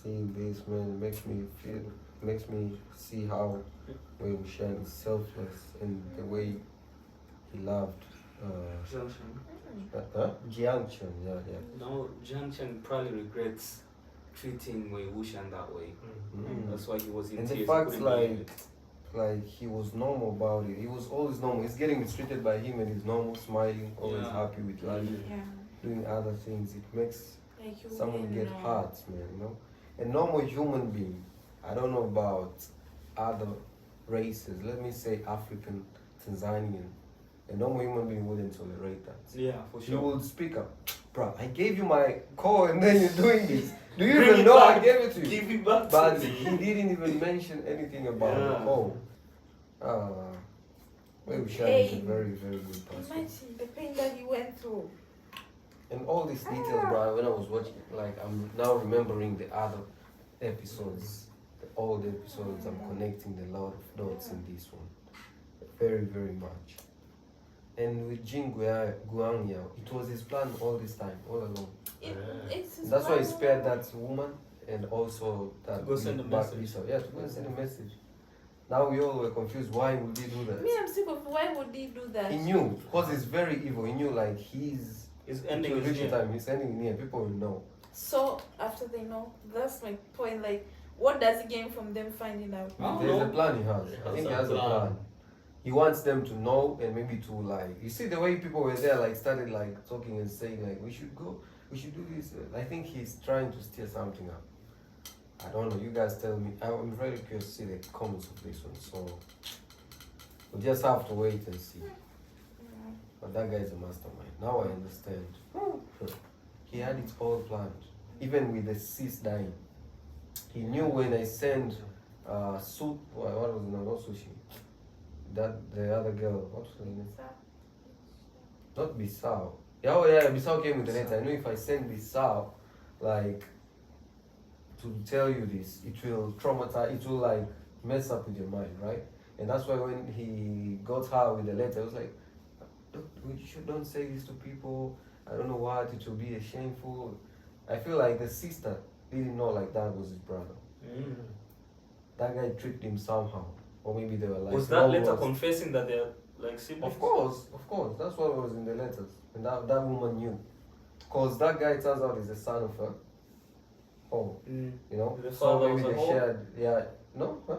seeing this, man, makes me see how Wei Wuxian is selfless and the way he loved Jiang Chen, yeah. No, Jiang Chen probably regrets treating Wei Wuxian that way. That's why he was in and tears. the fact like he was normal about it. He was always normal. He's getting mistreated by him and he's normal, smiling, always happy with life, doing other things. It makes someone get hurt, man, you know? A normal human being, I don't know about other races, let me say African, Tanzanian, a normal human being wouldn't tolerate that. Yeah, for sure. You would speak up. Bro, I gave you my call and then you're doing this. Do you even know I gave it to you? Give it back. But he didn't even mention anything about the call. Wei Wuxian is a very, very good person. Imagine the pain that he went through. And all these details, bro, when I was watching, like, I'm now remembering the other episodes, the old episodes. I'm connecting a lot of dots in this one. Very, very much. And with Jin Guangyao, it was his plan all this time, all along. That's why he spared that woman and also that to go send a message. Yeah, to go and send a message. Now we all were confused. Why would he do that? Me, I'm sick of why would he do that? He knew, because he's very evil. He knew, like, His ending is near. time. He's ending near. People will know. So after they know, that's my point. Like, what does he gain from them finding out? There's a plan he has. I think he has a plan. He wants them to know and maybe to, like, you see the way people were there, like, started like talking and saying, like, we should go, we should do this. I think he's trying to steer something up. I don't know. You guys tell me. I'm very curious to see the comments of this one. So we'll just have to wait and see. But that guy is a mastermind. Now I understand. He had it all planned. Even with the sis dying. He knew when I send soup, what was it? Not sushi. That the other girl, what's her name? Not Bissau. Yeah, Bissau came with the letter. I know if I send Bissau, like, to tell you this, it will traumatize, it will like mess up with your mind, right? And that's why when he got her with the letter, I was like, don't say this to people. I don't know what, it will be shameful. I feel like the sister didn't know like that was his brother. That guy tricked him somehow. Or maybe they were like... Was that letter confessing that they're like siblings? Of course. That's what was in the letters. And that woman knew. Because that guy turns out is the son of her. You know? The so father maybe was they shared... Yeah. No? Huh?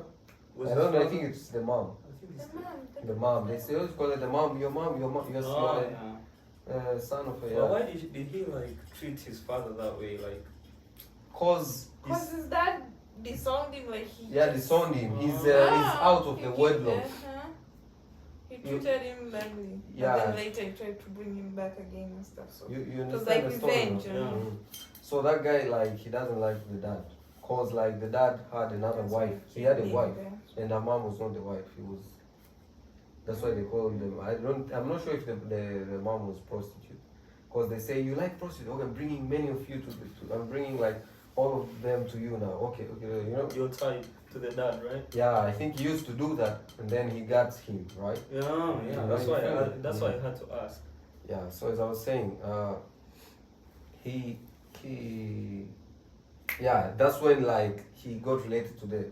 I don't know. I think it's the mom. The mom. They say, always call it the mom, your son of her. Yeah. But why did he like treat his father that way? Like... Because his dad disowned him, like he... Yeah, disowned him. He's out of the wedlock. He treated him badly. Yeah. But then later he tried to bring him back again and stuff. So you it was understand like the story? revenge. So that guy, like, he doesn't like the dad. Cause like the dad had another wife. He had a wife. And her mom was not the wife. He was... That's why they call them... I'm not sure if the mom was prostitute. Because they say, you like prostitute? Okay, I'm bringing many of you I'm bringing like all of them to you now. Okay, you know. You're tied to the dad, right? Yeah, I think he used to do that, and then he got him, right? Yeah. That's why I had to ask. Yeah. So as I was saying, yeah, that's when like he got related to the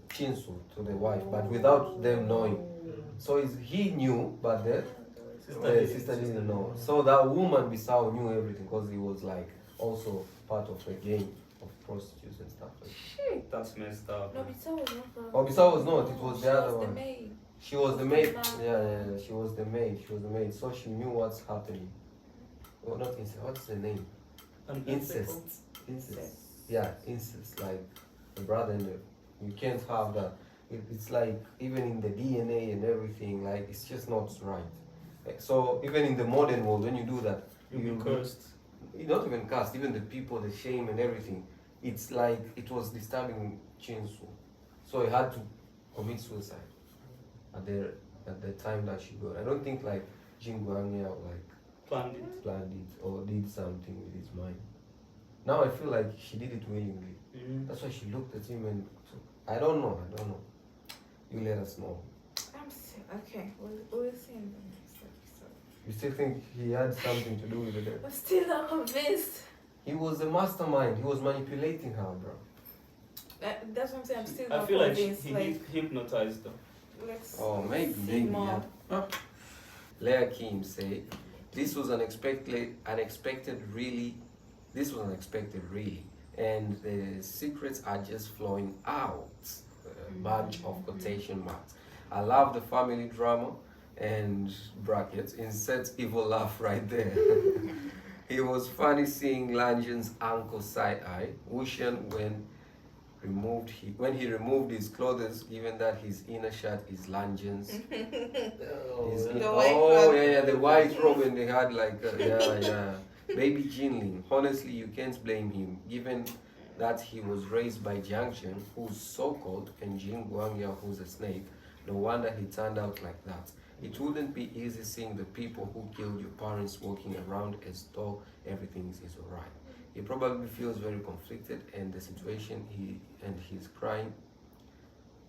Chinsu, to the wife, but without them knowing. So he knew, but the sister didn't know. So that woman Bissau knew everything because he was like also part of a gang of prostitutes and stuff like that. Shit, that's messed up. No, Bissau was not the... Oh, Bissau was not, it was the other one. Maid. She was the maid. Yeah, she was the maid. So she knew what's happening. Oh, not incest, what's the name? Incest. Yeah, incest, like the brother and you can't have that. It's like even in the DNA and everything, like it's just not right. So even in the modern world, when you do that, you'll be cursed. You're not even cursed, even the people, the shame and everything. It's like it was disturbing Chinsu. So he had to commit suicide at the time that she got. I don't think like Jin Guangyao like planned it or did something with his mind. Now I feel like she did it willingly. That's why she looked at him and I don't know. You let us know. I'm still okay. We'll see in the next episode. You still think he had something to do with it? I'm still not convinced. He was the mastermind. He was manipulating her, bro. That's what I'm saying. I'm still I not feel like convinced. he hypnotized them. Let's Oh, maybe, see maybe, more. yeah. Leah Kim said, this was unexpected, really, and the secrets are just flowing out. A bunch of quotation marks. I love the family drama and brackets. Insert evil laugh right there. It was funny seeing Lanjan's uncle side eye. Wushan when he removed his clothes, given that his inner shirt is Lanjan's. The white robe, and they had like baby Jinling. Honestly, you can't blame him, given that he was raised by Jiang Chen, who's so-called, and Jin Guangya, who's a snake. No wonder he turned out like that. It wouldn't be easy seeing the people who killed your parents walking around as though everything is alright. He probably feels very conflicted, and the situation he's crying.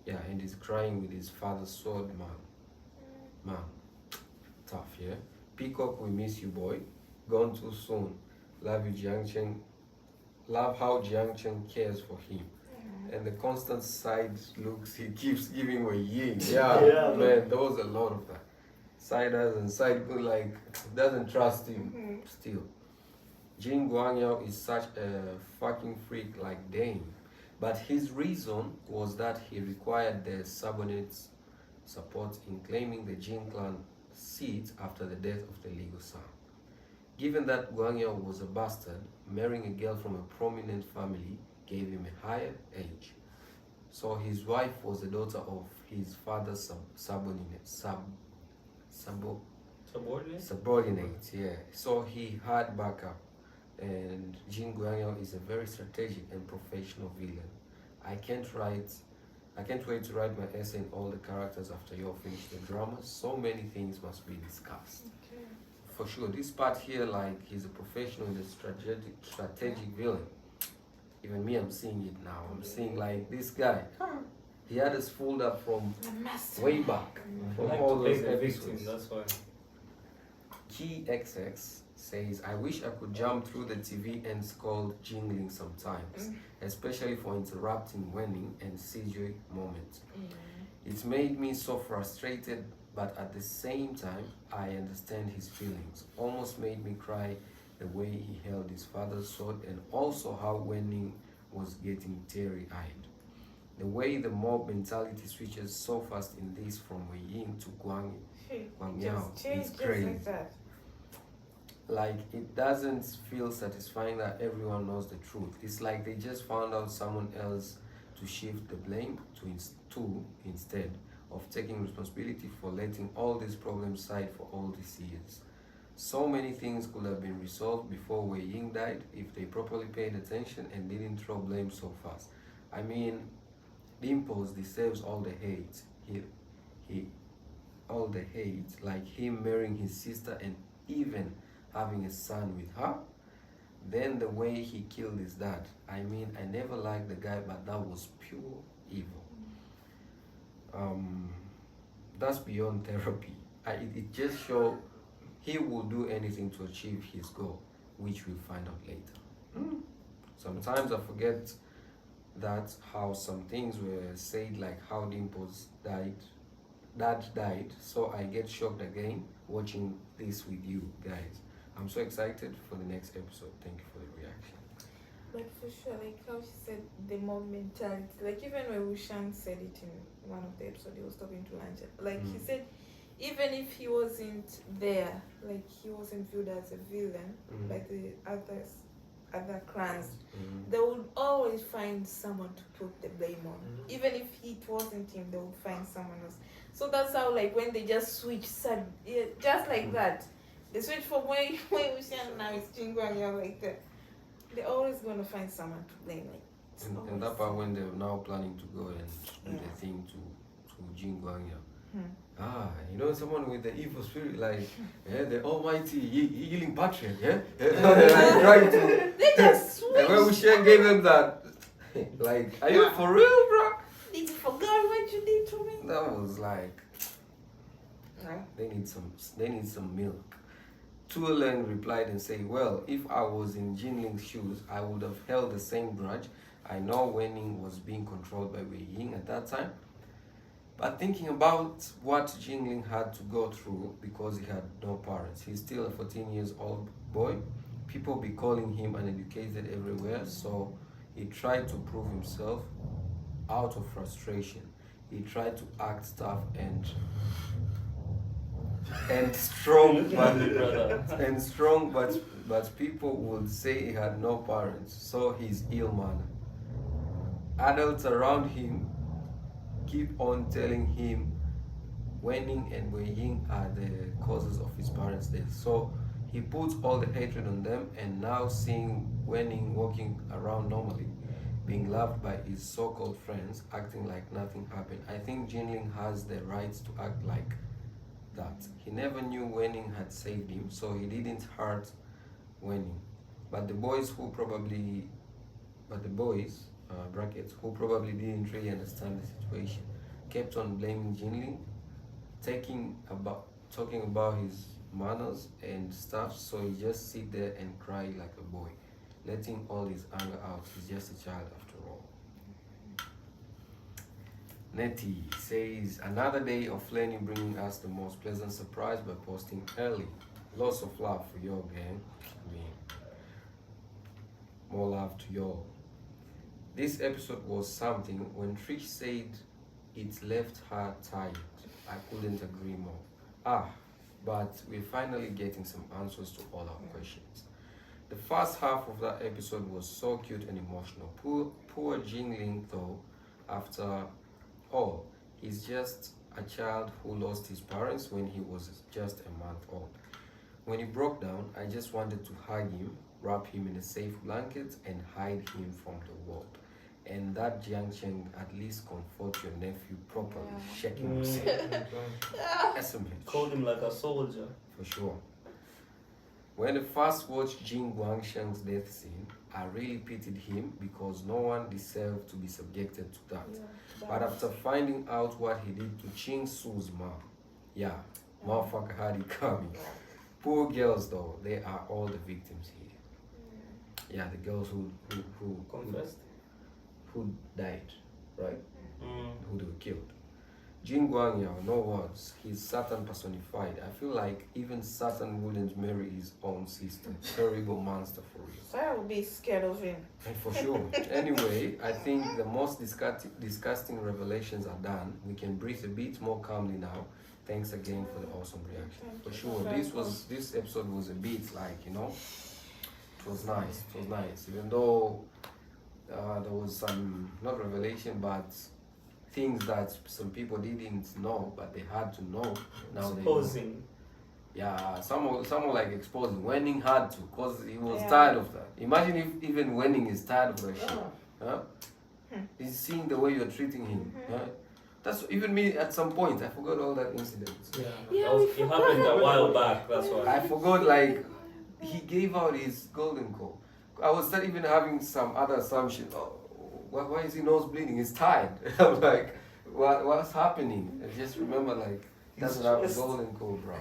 Yeah, and he's crying with his father's sword, man. Tough, yeah. Peacock, we miss you, boy. Gone too soon. Love you, Jiang Chen. Love how Jiang Chen cares for him. And the constant side looks he keeps giving Wei Ying. Yeah, man, there was a lot of that. Side eyes and side good, like, doesn't trust him still. Jin Guangyao is such a fucking freak like Dane. But his reason was that he required their subordinates' support in claiming the Jin clan seat after the death of the legal son. Given that Guangyao was a bastard, marrying a girl from a prominent family gave him a higher age. So his wife was the daughter of his father's subordinate, yeah. So he had backup. And Jin Guangyao is a very strategic and professional villain. I can't wait to write my essay on all the characters after you all finish the drama. So many things must be discussed. Okay. For sure, this part here, like, he's a professional and a strategic villain. Even me, I'm seeing it now. I'm seeing like this guy. He had us fooled up from way back. From Like all to play those the episodes. victim, that's why. Key XX says, I wish I could jump through the TV and scold Jingling sometimes, especially for interrupting Wenning and CJ moments. It's made me so frustrated, but at the same time, I understand his feelings. Almost made me cry the way he held his father's sword, and also how Wenning was getting teary-eyed. The way the mob mentality switches so fast in this from Wei Ying to Guangyao is crazy. Like, it doesn't feel satisfying that everyone knows the truth. It's like they just found out someone else to shift the blame to instead of taking responsibility for letting all these problems slide for all these years. So many things could have been resolved before Wei Ying died if they properly paid attention and didn't throw blame so fast. I mean, Dimples deserves all the hate. All the hate, like him marrying his sister and even having a son with her. Then the way he killed his dad. I mean, I never liked the guy, but that was pure evil. That's beyond therapy. It just shows he will do anything to achieve his goal, which we'll find out later. Sometimes I forget that how some things were said, like how Dimples dad died, so I get shocked again watching this with you guys. I'm so excited for the next episode. Thank you for the reaction. But for sure, like how she said, the mob mentality. Like even when Wushan said it in one of the episodes, he was talking to Anja. Like he said, even if he wasn't there, like he wasn't viewed as a villain, like the other clans, they would always find someone to put the blame on. Even if it wasn't him, they would find someone else. So that's how, like, when they just switch side, just like that, they switch from when Wushan now is Jingu and you're like that. They're always going to find someone to blame. Like, and that part when they're now planning to go and do the thing to Jin Guangya. You know, someone with the evil spirit, like, the almighty healing patriot, like, trying to. They just switch. And when Wushan gave them that, like, are you for real, bro? Did you forget what you did to me? That was like, they need some milk. Leng replied and said, well, if I was in Jinling's shoes, I would have held the same grudge. I know Wenning was being controlled by Wei Ying at that time. But thinking about what Jinling had to go through because he had no parents, he's still a 14 years old boy. People be calling him uneducated everywhere, so he tried to prove himself out of frustration. He tried to act tough and strong, but people would say he had no parents, so he's ill mannered. Adults around him keep on telling him Wenning and Wei Ying are the causes of his parents' death. So he puts all the hatred on them, and now seeing Wenning walking around normally, being loved by his so-called friends, acting like nothing happened. I think Jinling has the right to act like that. He never knew Wenning had saved him, so he didn't hurt Wenning. But the boys, brackets, who probably didn't really understand the situation, kept on blaming Jinling, talking about his manners and stuff, so he just sit there and cry like a boy, letting all his anger out. He's just a child after all. Nettie says, another day of learning bringing us the most pleasant surprise by posting early. Lots of love for your gang. More love to y'all. This episode was something. When Trish said it left her tired, I couldn't agree more. But we're finally getting some answers to all our questions. The first half of that episode was so cute and emotional. Poor Jingling, though, after all, he's just a child who lost his parents when he was just a month old. When he broke down, I just wanted to hug him, wrap him in a safe blanket, and hide him from the world. And that junction at least comfort your nephew properly, shaking himself. SMH. Called him like a soldier. For sure. When I first watched Jing Guangsheng's death scene, I really pitied him because no one deserved to be subjected to that. But after finding out what he did to Ching Su's mom, motherfucker had it coming. Poor girls though, they are all the victims here. The girls who Confessed? Who died, right? Who they were killed. Jin Guangyao, no words. He's Satan personified. I feel like even Satan wouldn't marry his own sister. Terrible monster for real. So I would be scared of him. And for sure. Anyway, I think the most disgusting revelations are done. We can breathe a bit more calmly now. Thanks again for the awesome reaction. For sure. This episode was a bit like, it was nice. It was nice. Even though there was some, not revelation, but things that some people didn't know, but they had to know. Now Exposing. Some were like exposing. Wenning had to, because he was tired of that. Imagine if even Wenning is tired of that shit. Huh? He's seeing the way you're treating him. That's even me at some point. I forgot all that incident. It happened a while back, that's why. I forgot, like, he gave out his golden call. I was not even having some other assumption. Why is he nose bleeding? He's tired. I'm like, what's happening? I just remember, like, he doesn't have a golden call, bro.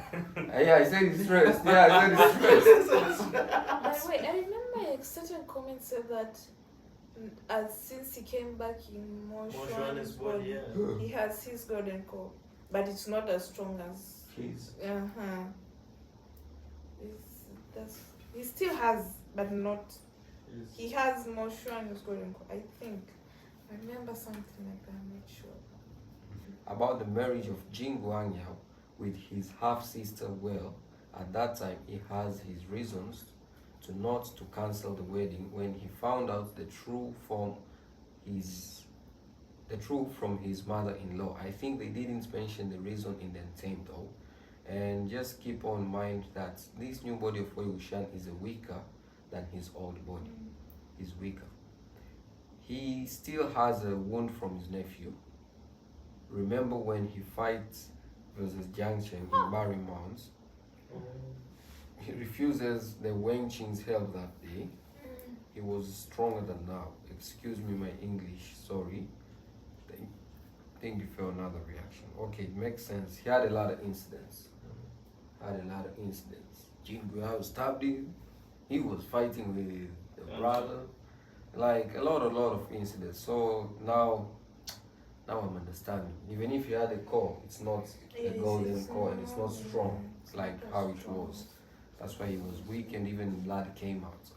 I said he's stressed. I said he's stressed. By the way, I remember certain comments said that since he came back in Moshuan's body, he has his golden call, but it's not as strong as his. He still has, but not. He has Moshuan's golden call, I think. I remember something like that. I'm not sure. About the marriage of Jing Guangyao with his half-sister, well, at that time he has his reasons not to cancel the wedding when he found out the truth from his mother-in-law. I think they didn't mention the reason in the Untamed though. And just keep on mind that this new body of Wei Wuxian is weaker than his old body. He's weaker. He still has a wound from his nephew. Remember when he fights versus Jiang Chen in Marimounts? He refuses the Wen Qing's help that day. He was stronger than now. Excuse me my English, sorry. Thank you for another reaction. Okay, it makes sense. He had a lot of incidents. Jin Guiyao stabbed him. He was fighting with the brother. Like a lot of incidents. So now I'm understanding. Even if you had a core, it's not a golden core and it's not strong. It's like how it was. That's why he was weak and even blood came out.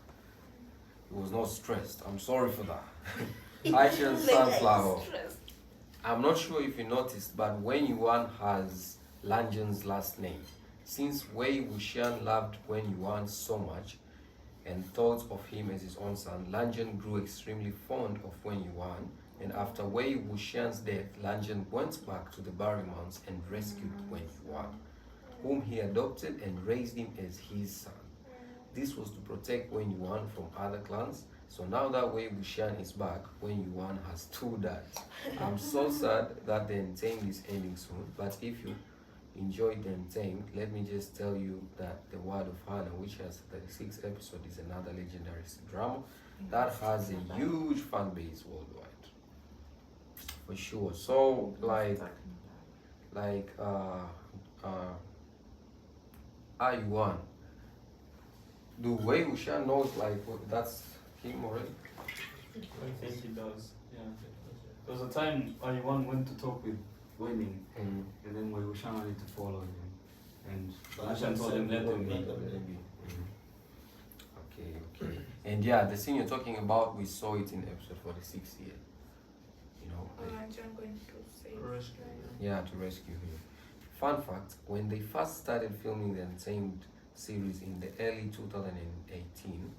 He was not stressed. I'm sorry for that. Action Sunflower. I'm not sure if you noticed, but Wen Yuan has Lanjan's last name. Since Wei Wuxian loved Wen Yuan so much and thought of him as his own son, Lanjan grew extremely fond of Wen Yuan. And after Wei Wuxian's death, Lanjan went back to the Barrymans and rescued Wen Yuan, whom he adopted and raised him as his son. This was to protect Wen Yuan from other clans. So now that Wei Wuxian is back, Wen Yuan has 2 dads. I'm so sad that the Untamed is ending soon, but if you enjoyed the Untamed, let me just tell you that The Word of Hannah, which has 36 episodes, is another legendary drama that has a huge fan base worldwide. For sure. So I1. Do Wei Wuxian knows that's him already? I think he does. Yeah. There was a time Iwan went to talk with Weiming, and then Wei Wuxian wanted to follow him, and Wuxian told him let them meet. Okay. And yeah, the scene you're talking about, we saw it in episode 46 here. You know. Lanjan going to save. Yeah, to rescue him. Fun fact: when they first started filming the Untamed series in the early 2018,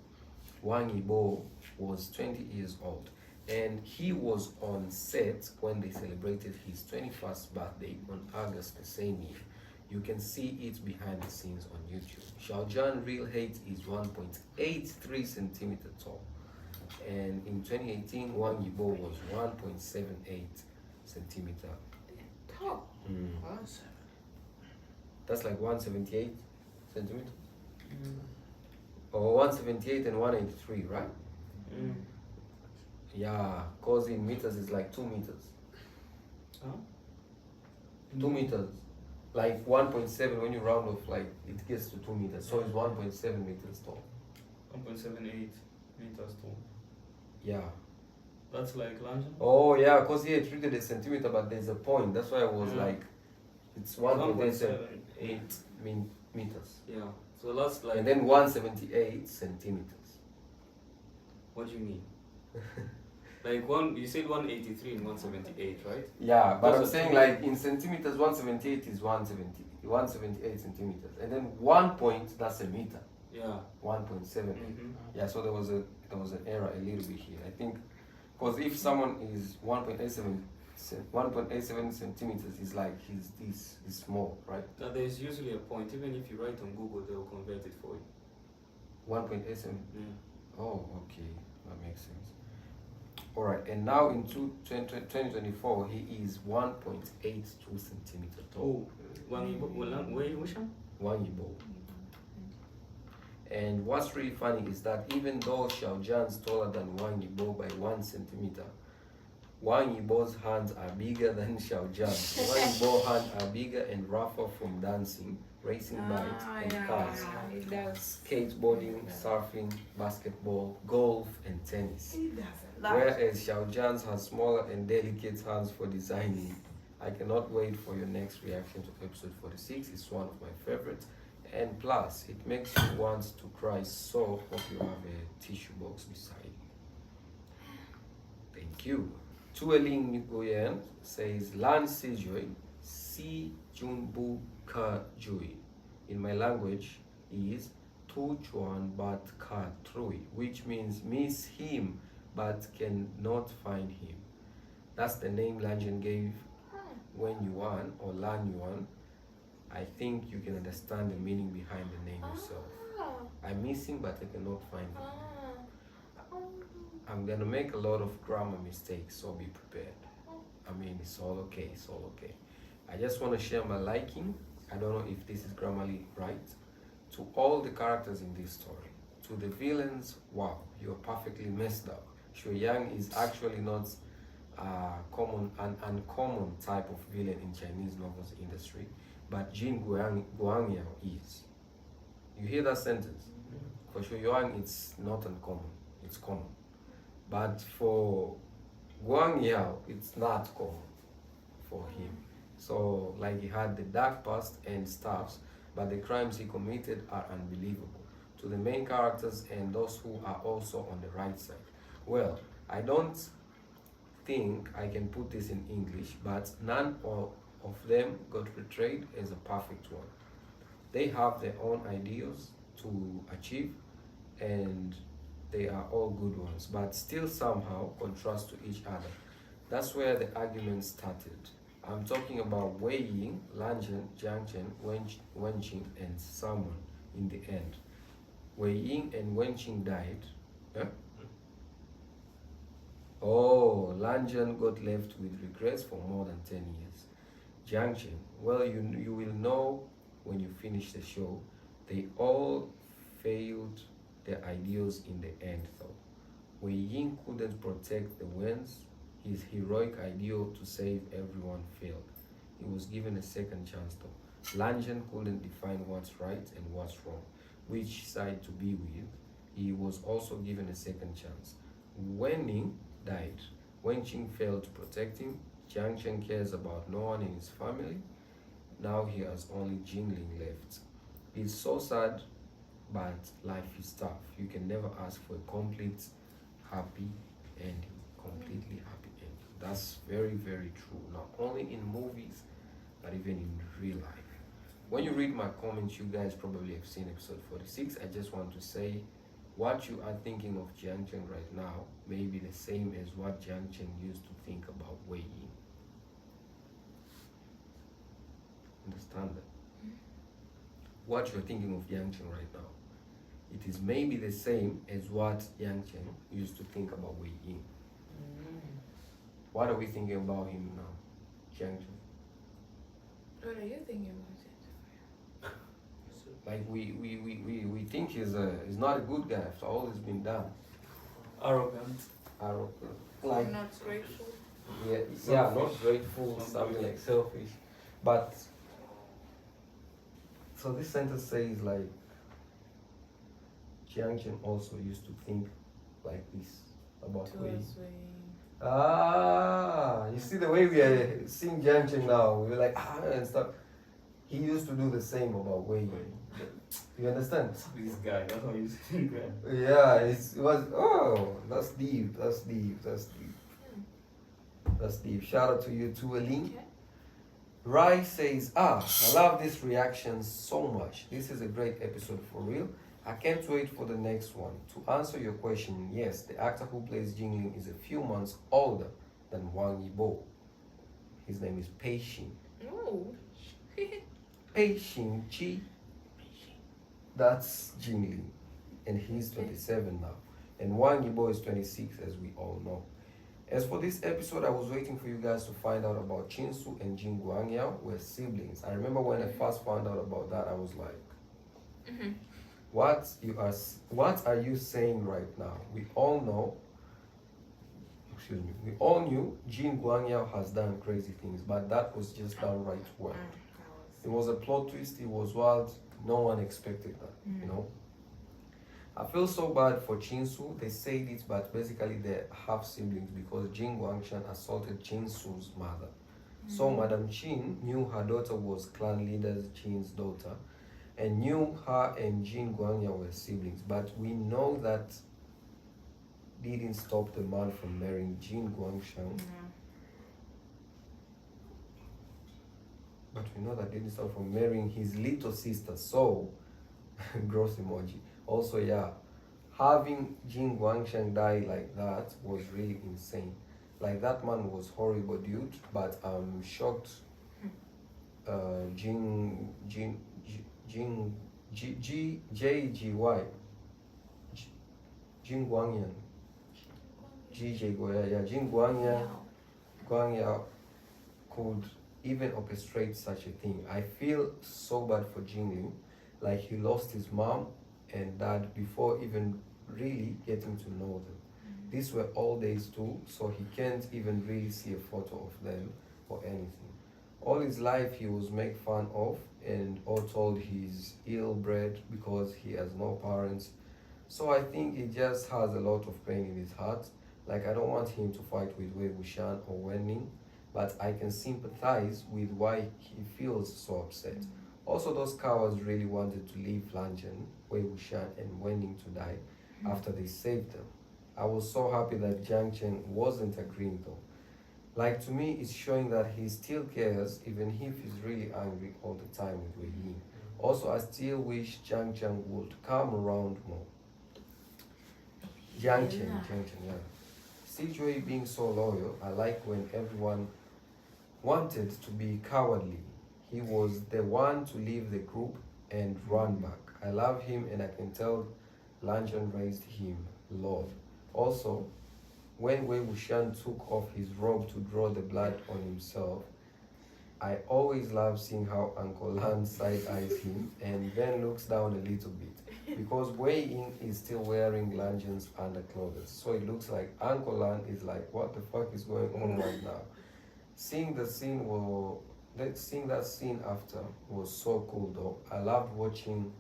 Wang Yibo was 20 years old, and he was on set when they celebrated his 21st birthday on August the same year. You can see it behind the scenes on YouTube. Xiaojian real height is 1.83 centimeter tall, and in 2018, Wang Yibo was 1.78 centimeter Tall. That's like 178 centimeter. Or 178 and 183, right? Yeah, cause in meters is like 2 meters. Huh? 2 meters. Like 1.7 when you round off, like it gets to 2 meters. So it's 1.7 meters tall. 1.78 meters tall. Yeah. That's like Lanjan? Oh yeah, cause he had treated a centimeter, but there's a point. That's why I was like, it's 1.78 meters. Yeah. So that's like. And then 178 centimeters. What do you mean? Like you said 183 and 178, right? Yeah, but Those I'm are saying two. like in centimeters, 178 is 178 centimeters, and then 1 point, that's a meter. Yeah. 1.7. Yeah, so there was an error a little bit here. I think because if someone is 1.87 centimeters, is like he's small, right? Now there's usually a point. Even if you write on Google, they'll convert it for you. 1.87. Oh, okay, that makes sense. All right, and now in 2024, he is 1.82 centimeter tall. Wei Wuxian? Wang Yibo. And what's really funny is that even though Xiaojian's taller than Wang Yibo by 1 centimeter, Wang Yibo's hands are bigger than Xiaojian's. Wang Yibo's hands are bigger and rougher from dancing, racing bikes, and cars, skateboarding, surfing, basketball, golf, and tennis. Whereas Xiaojian's has smaller and delicate hands for designing. I cannot wait for your next reaction to episode 46. It's one of my favorites. And plus, it makes you want to cry, so hope you have a tissue box beside you. Thank you. Tueling Nguyen says, Lan Sijoy, Si Junbu Ka Jui. In my language is Tu Chuan Bat Ka Trui, which means miss him but cannot find him. That's the name Lanjan gave Wen Yuan or Lan Yuan. I think you can understand the meaning behind the name yourself. I miss him but I cannot find him. I'm gonna make a lot of grammar mistakes, so be prepared. I mean, it's all okay, it's all okay. I just want to share my liking, I don't know if this is grammarly right, to all the characters in this story. To the villains, wow, you're perfectly messed up. Shu Yang is actually not an uncommon type of villain in Chinese novels industry, but Jin Guangyao is. You hear that sentence? For sure, Yuan, it's not uncommon. It's common. But for Guang Yao, it's not common for him. So, like, he had the dark past and stuffs, but the crimes he committed are unbelievable to the main characters and those who are also on the right side. Well, I don't think I can put this in English, but none of them got portrayed as a perfect one. They have their own ideals to achieve, and they are all good ones, but still somehow contrast to each other. That's where the argument started. I'm talking about Wei Ying, Lanzhen, Jiang Chen, Wen Qing, and Salmon in the end. Wei Ying and Wen Qing died. Huh? Oh, Lanzhen got left with regrets for more than 10 years. Jiang Chen, well, you will know when you finish the show. They all failed their ideals in the end, though. Wei Ying couldn't protect the Wens. His heroic ideal to save everyone failed. He was given a second chance, though. Lanzhen couldn't define what's right and what's wrong, which side to be with. He was also given a second chance. Wen Ning died. Wen Qing failed to protect him. Jiang Chen cares about no one in his family. Now he has only Jingling left. It's so sad, but life is tough. You can never ask for a complete happy ending. Completely happy ending. That's very, very true. Not only in movies, but even in real life. When you read my comments, you guys probably have seen episode 46. I just want to say what you are thinking of Jiang Chen right now may be the same as what Jiang Chen used to think about Wei Ying. Understand that? What you're thinking of Yang Chen right now, it is maybe the same as what Yang Chen used to think about Wei Ying. What are we thinking about him now, Jiang Chen? What are you thinking about it? Like we think he's not a good guy after all that's been done. Arrogant. Like not grateful. Yeah, not grateful, something like selfish. But so this sentence says like Jiang Chen also used to think like this about Wei. You see the way we are seeing Jiang Chen now, we're like and stuff. He used to do the same about Wei. You understand? This guy, that's how you think. Yeah, it was that's deep. That's deep. Shout out to you too, Aline. Okay. Rai says, I love this reaction so much. This is a great episode for real. I can't wait for the next one. To answer your question, yes, the actor who plays Jingling is a few months older than Wang Yibo. His name is Pei Xin. Oh. Pei Xin Chi. That's Jingling. And he's 27 now. And Wang Yibo is 26, as we all know. As for this episode, I was waiting for you guys to find out about Chinsu and Jin Guangyao were siblings. I remember when I first found out about that, I was like, what are you saying right now? We all knew Jin Guangyao has done crazy things, but that was just downright wild. It was a plot twist, it was wild, no one expected that, you know? I feel so bad for Chinsu. They say this, but basically they're half siblings because Jin Guangshan assaulted Chinsu's mother. So Madam Qin knew her daughter was clan leader Qin's daughter and knew her and Jin Guangyao were siblings. But we know that didn't stop the man from marrying Jin Guangshan. But we know that didn't stop from marrying his little sister. So, gross emoji. Also, yeah, having Jin Guangshan die like that was really insane. Like, that man was horrible, dude. But I'm shocked. Jin Guangyan. Jin Guangyao could even orchestrate such a thing. I feel so bad for Jingling. Like, he lost his mom and dad before even really getting to know them. These were old days too, so he can't even really see a photo of them or anything. All his life he was made fun of and all told he's ill-bred because he has no parents. So I think he just has a lot of pain in his heart. Like, I don't want him to fight with Wei Wuxian or Wenning, but I can sympathize with why he feels so upset. Also, those cowards really wanted to leave Lanchen, Wei Wuxian, and Wenning to die after they saved them. I was so happy that Jiang Chen wasn't agreeing though. Like, to me, it's showing that he still cares even if he's really angry all the time with Wei Ying. Also, I still wish Jiang Chen would come around more. Jiang Chen, yeah. See Joy being so loyal. I like when everyone wanted to be cowardly. He was the one to leave the group and run back. I love him and I can tell Lanchen raised him, Lord. Also, when Wei Wuxian took off his robe to draw the blood on himself, I always love seeing how Uncle Lan side-eyes him and then looks down a little bit. Because Wei Ying is still wearing Langen's underclothes. So it looks like Uncle Lan is like, what the fuck is going on right now? Seeing that scene after was so cool though. I loved watching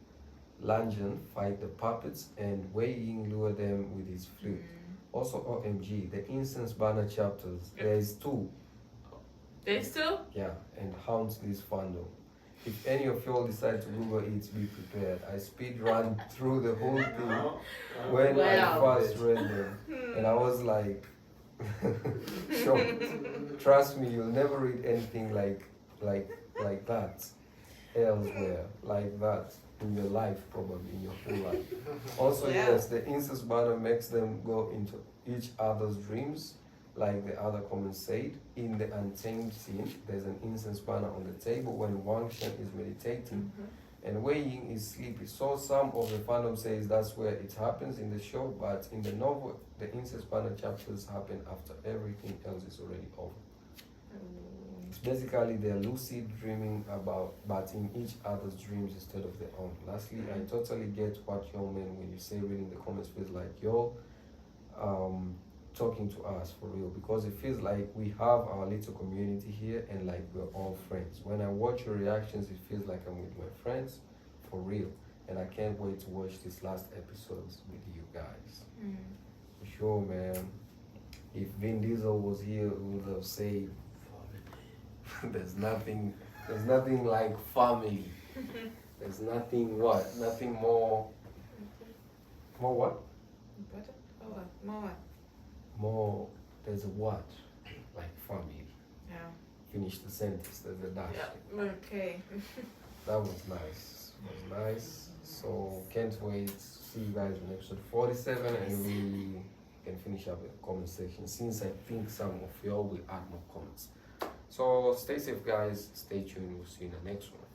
Langen fight the puppets and Wei Ying lure them with his flute. Also, OMG, the incense banner chapters. There's 2. There's 2? Yeah, and haunts this fandom. If any of y'all decide to Google it, be prepared. I speed run through the whole thing when I first read them, and I was like, shocked. Trust me, you'll never read anything like that elsewhere, like that in your life, probably in your whole life. Also, yes, the incense banner makes them go into each other's dreams, like the other comments said. In the Untamed scene, there's an incense banner on the table when Wang Shen is meditating and Wei Ying is sleepy. So some of the fandom says that's where it happens in the show, but in the novel, the incense banner chapters happen after everything else is already over. It's basically they're lucid dreaming about, but in each other's dreams instead of their own. Lastly, I totally get what y'all mean when you say reading the comments feels like y'all talking to us for real, because it feels like we have our little community here and like we're all friends. When I watch your reactions, it feels like I'm with my friends for real, and I can't wait to watch these last episodes with you guys. For sure, man. If Vin Diesel was here, we would have said there's nothing like family. There's nothing more what? More, there's a what? Like family. Yeah. Finish the sentence, there's a dash. Yeah. Okay. That was nice. It was nice. So can't wait to see you guys in episode 47 and we can finish up the comment section since I think some of y'all will add more comments. So stay safe guys, stay tuned, we'll see you in the next one.